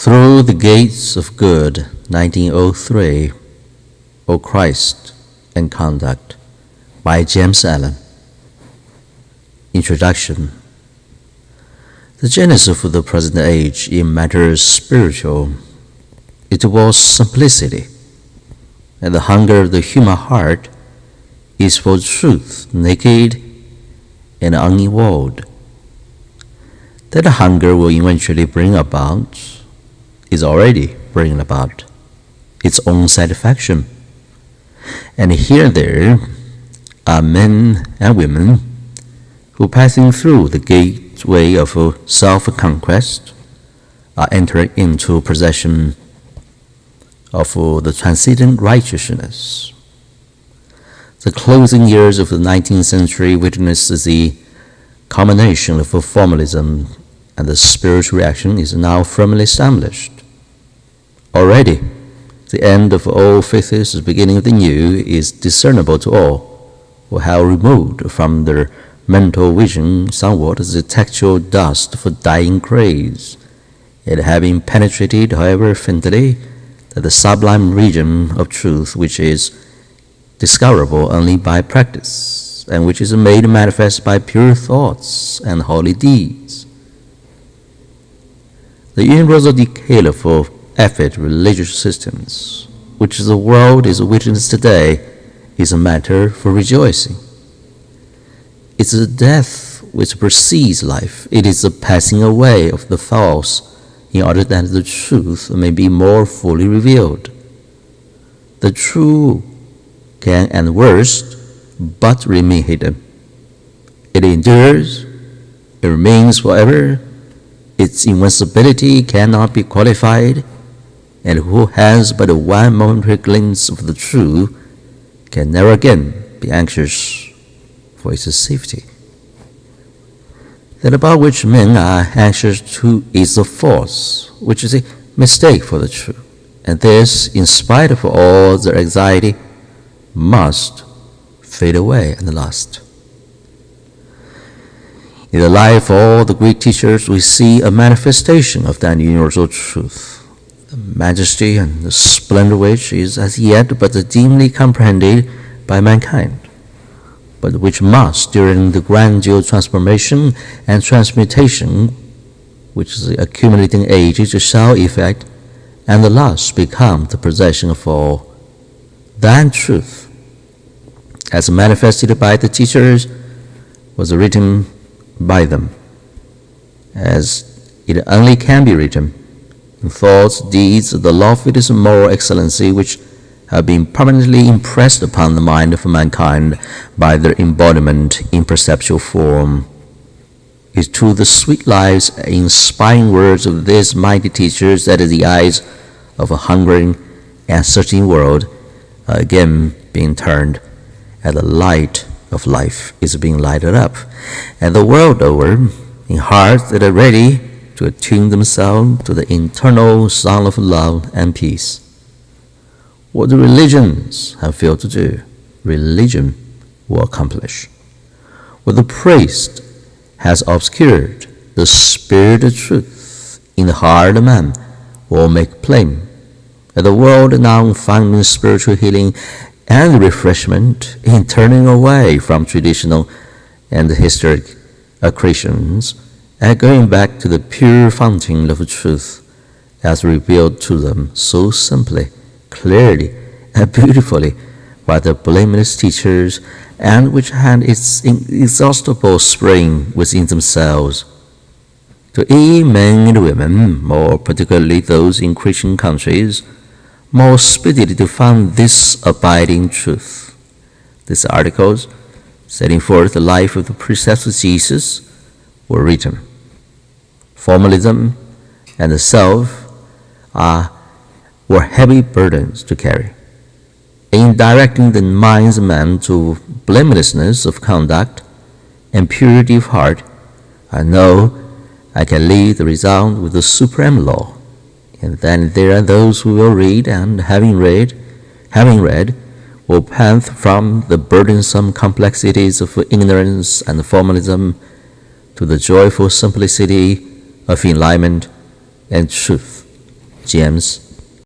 Through the Gates of Good, 1903, O Christ and Conduct, by James Allen. Introduction. The genesis of the present age in matters spiritual, it was simplicity, and the hunger of the human heart is for truth naked and unevolved. That the hunger will eventually bring about is already bringing about its own satisfaction. And here and there are men and women who, passing through the gateway of self-conquest, are entering into possession of the transcendent righteousness. The closing years of the 19th century witnessed the culmination of formalism, and the spiritual reaction is now firmly established. Already, the end of all faiths, the beginning of the new, is discernible to all who have removed from their mental vision somewhat the textual dust of dying craze, it having penetrated, however faintly, the sublime region of truth which is discoverable only by practice, and which is made manifest by pure thoughts and holy deeds. The universal decay of effete religious systems, which the world is witnessing today, is a matter for rejoicing. It's the death which precedes life. It is the passing away of the false in order that the truth may be more fully revealed. The true can, at worst, but remain hidden. It endures, it remains forever, its invincibility cannot be qualified, and who has but one momentary glimpse of the true can never again be anxious for its safety. That about which men are anxious to is a false, which is a mistake for the true, and this, in spite of all their anxiety, must fade away at last. In the life of all the great teachers, we see a manifestation of that universal truth, the majesty and the splendor which is as yet but dimly comprehended by mankind, but which must, during the gradual transformation and transmutation which the accumulating ages shall effect, and the last become the possession of all. That truth, as manifested by the teachers, was written by them, as it only can be written, in thoughts, deeds, the loftiest moral excellency which have been permanently impressed upon the mind of mankind by their embodiment in perceptual form. Is to the sweet lives and inspiring words of these mighty teachers that the eyes of a hungering and searching world are again being turned, and the light of life is being lighted up, and the world over, in hearts that are ready to attune themselves to the eternal sound of love and peace. What the religions have failed to do, religion will accomplish. What the priest has obscured, the spirit of truth in the heart of man will make plain. And the world now finding spiritual healing and refreshment in turning away from traditional and historic accretions and going back to the pure fountain of truth as revealed to them so simply, clearly, and beautifully by the blameless teachers, and which had its inexhaustible spring within themselves. To aid men and women, more particularly those in Christian countries, more speedily to find this abiding truth. These articles, setting forth the life of the precepts of Jesus, were written. Formalism and the self were heavy burdens to carry. In directing the minds of man to blamelessness of conduct and purity of heart, I know I can leave the result with the supreme law. And then there are those who will read, and having read, will pass from the burdensome complexities of ignorance and formalism to the joyful simplicity of enlightenment and truth James